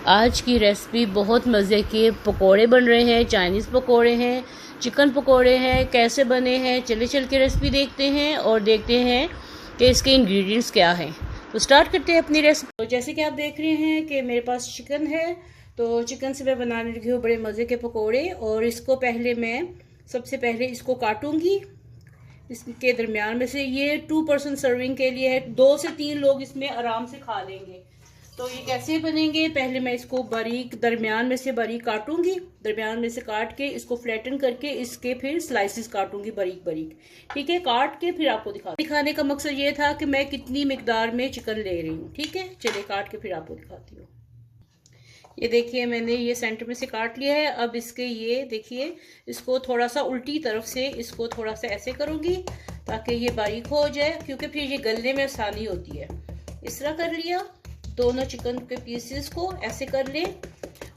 आज की रेसिपी बहुत मज़े के पकोड़े बन रहे हैं। चाइनीज़ पकोड़े हैं, चिकन पकोड़े हैं। कैसे बने हैं चल के रेसिपी देखते हैं और देखते हैं कि इसके इंग्रेडिएंट्स क्या हैं। तो स्टार्ट करते हैं अपनी रेसिपी। तो जैसे कि आप देख रहे हैं कि मेरे पास चिकन है, तो चिकन से मैं बनाने लगी हूँ बड़े मज़े के पकोड़े। और इसको सबसे पहले इसको काटूंगी। इसके दरमियान में से ये 2 पर्सन सर्विंग के लिए है, 2 से 3 लोग इसमें आराम से खा लेंगे। तो ये कैसे बनेंगे, पहले मैं इसको दरमियान में से बारीक काटूंगी। दरमियान में से काट के इसको फ्लैटन करके इसके फिर स्लाइसिस काटूंगी बारीक बारीक। ठीक है, काट के फिर आपको दिखाने का मकसद ये था कि मैं कितनी मिकदार में चिकन ले रही हूँ। ठीक है, चलिए काट के फिर आपको दिखाती हूँ। ये देखिए मैंने ये सेंटर में से काट लिया है। अब इसके ये देखिए, इसको थोड़ा सा उल्टी तरफ से इसको थोड़ा सा ऐसे करूंगी ताकि ये बारीक हो जाए, क्योंकि फिर ये गलने में आसानी होती है। इस तरह कर लिया। दोनों चिकन के पीसेस को ऐसे कर ले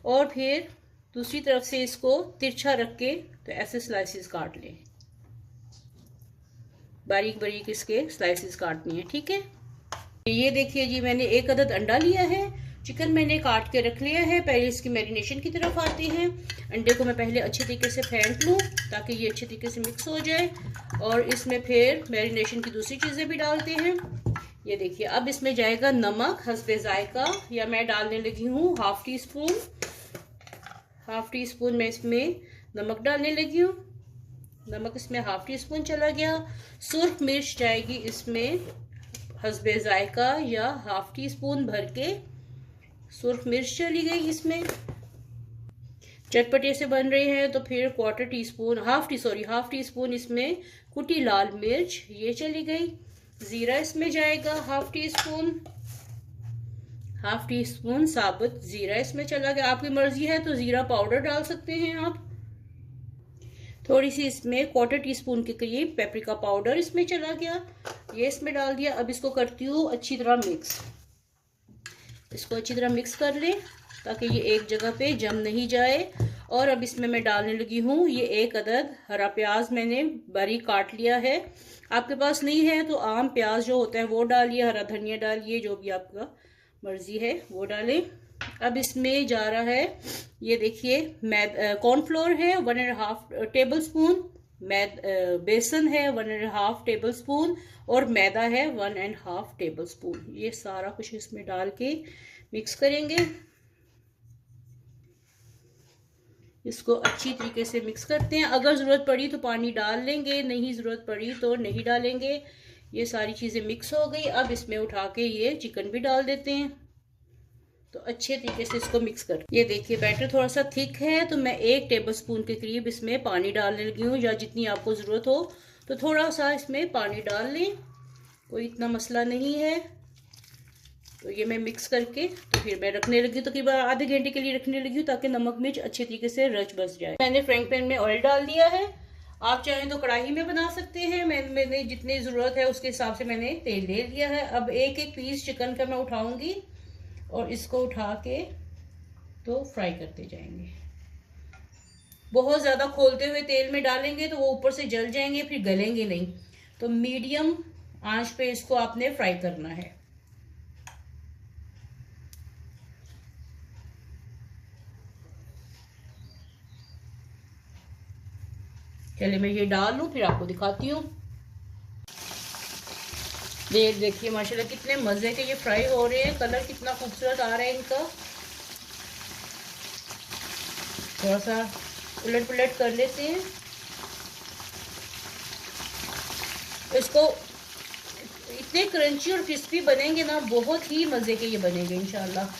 और फिर दूसरी तरफ से इसको तिरछा रख के तो ऐसे स्लाइसेस काट ले। बारीक बारीक इसके स्लाइसेस काटनी है। ठीक है, ये देखिए जी, मैंने 1 अदद अंडा लिया है। चिकन मैंने काट के रख लिया है। पहले इसकी मैरिनेशन की तरफ आते हैं। अंडे को मैं पहले अच्छे तरीके से फेंट लूँ ताकि ये अच्छे तरीके से मिक्स हो जाए। और इसमें फिर मैरिनेशन की दूसरी चीज़ें भी डालते हैं। ये देखिए, अब इसमें जाएगा नमक हस्बे जायका, या मैं डालने लगी हूँ हाफ टी स्पून मैं इसमें नमक डालने लगी हूँ। नमक इसमें हाफ टी स्पून चला गया। सुर्ख मिर्च जाएगी इसमें हस्बे जायका, या हाफ टी स्पून भर के सुर्ख मिर्च चली गई। इसमें चटपटे से बन रहे हैं तो फिर हाफ टी स्पून इसमें कुटी लाल मिर्च ये चली गई। जीरा इसमें जाएगा हाफ टी स्पून साबुत जीरा इसमें चला गया। आपकी मर्जी है तो जीरा पाउडर डाल सकते हैं आप। थोड़ी सी इसमें 1/4 टीस्पून के करीब पेपरिका पाउडर इसमें चला गया, ये इसमें डाल दिया। अब इसको करती हूँ अच्छी तरह मिक्स। इसको अच्छी तरह मिक्स कर ले ताकि ये एक जगह पे जम नहीं जाए। और अब इसमें मैं डालने लगी हूँ ये 1 अदद हरा प्याज मैंने बारीक काट लिया है। आपके पास नहीं है तो आम प्याज जो होता है वो डालिए, हरा धनिया डालिए, जो भी आपका मर्जी है वो डालें। अब इसमें जा रहा है, ये देखिए, कॉर्नफ्लोर है 1.5 टेबल स्पून, बेसन है 1.5 टेबल स्पून, और मैदा है 1.5 टेबल स्पून। ये सारा कुछ इसमें डाल के मिक्स करेंगे। इसको अच्छी तरीके से मिक्स करते हैं। अगर ज़रूरत पड़ी तो पानी डाल लेंगे, नहीं ज़रूरत पड़ी तो नहीं डालेंगे। ये सारी चीज़ें मिक्स हो गई। अब इसमें उठा के ये चिकन भी डाल देते हैं। तो अच्छे तरीके से इसको मिक्स कर, ये देखिए बैटर थोड़ा सा थिक है तो मैं 1 टेबल स्पून के करीब इसमें पानी डालने लगी हूँ, या जितनी आपको ज़रूरत हो तो थोड़ा सा इसमें पानी डाल लें, कोई इतना मसला नहीं है। तो ये मैं मिक्स करके तो फिर मैं रखने लगी, तो करीब आधे घंटे के लिए रखने लगी हूँ ताकि नमक मिर्च अच्छे तरीके से रच बस जाए। मैंने फ्राइंग पैन में ऑयल डाल दिया है। आप चाहें तो कढ़ाई में बना सकते हैं। मैंने जितनी ज़रूरत है उसके हिसाब से मैंने तेल ले लिया है। अब एक पीस चिकन का मैं उठाऊंगी और इसको उठा के तो फ्राई करते जाएंगे। बहुत ज़्यादा खोलते हुए तेल में डालेंगे तो वो ऊपर से जल जाएंगे, फिर गलेंगे नहीं। तो मीडियम आंच पे इसको आपने फ्राई करना है। चलिए मैं ये डाल लूँ फिर आपको दिखाती हूँ। देखिए माशाल्लाह कितने मज़े के ये फ्राई हो रहे हैं। कलर कितना खूबसूरत आ रहा है इनका। थोड़ा सा उलट पुलट कर लेते हैं इसको। इतने क्रंची और क्रिस्पी बनेंगे ना, बहुत ही मज़े के ये बनेंगे इंशाल्लाह।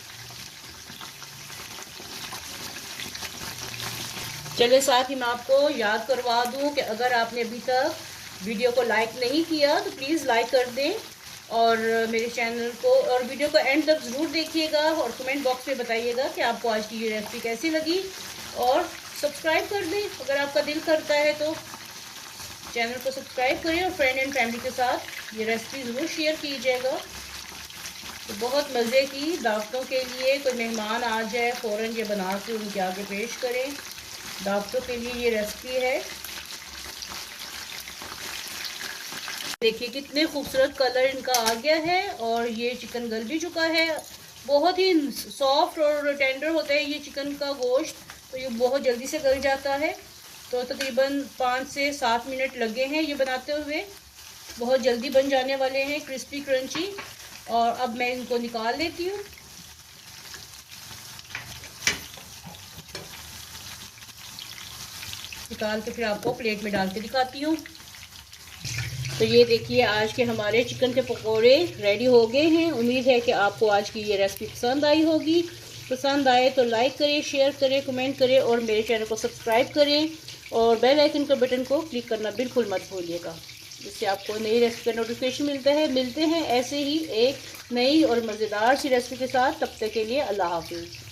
चलिए साथ ही मैं आपको याद करवा दूं कि अगर आपने अभी तक वीडियो को लाइक नहीं किया तो प्लीज़ लाइक कर दें, और मेरे चैनल को और वीडियो को एंड तक ज़रूर देखिएगा, और कमेंट बॉक्स में बताइएगा कि आपको आज की ये रेसिपी कैसी लगी। और सब्सक्राइब कर दें अगर आपका दिल करता है तो चैनल को सब्सक्राइब करें, और फ्रेंड एंड फैमिली के साथ ये रेसिपी ज़रूर शेयर कीजिएगा। तो बहुत मज़े की दावतों के लिए, कोई मेहमान आ जाए फ़ौरन ये बना के उनके आगे पेश करें, दावतों के लिए ये रेसिपी है। देखिए कितने खूबसूरत कलर इनका आ गया है, और ये चिकन गल भी चुका है। बहुत ही सॉफ्ट और टेंडर होता है ये चिकन का गोश्त, तो ये बहुत जल्दी से गल जाता है। तो तकरीबन 5 से 7 मिनट लगे हैं ये बनाते हुए, बहुत जल्दी बन जाने वाले हैं, क्रिस्पी क्रंची। और अब मैं इनको निकाल लेती हूँ। निकाल के फिर आपको प्लेट में डाल के दिखाती हूँ। तो ये देखिए आज के हमारे चिकन के पकोड़े रेडी हो गए हैं। उम्मीद है कि आपको आज की ये रेसिपी पसंद आई होगी। पसंद आए तो लाइक करें, शेयर करें, कमेंट करें और मेरे चैनल को सब्सक्राइब करें और बेल आइकन के बटन को क्लिक करना बिल्कुल मत भूलिएगा, जिससे आपको नई रेसिपी का नोटिफिकेशन मिलता है। मिलते हैं ऐसे ही एक नई और मज़ेदार सी रेसिपी के साथ। तब तक के लिए अल्लाह हाफिज़।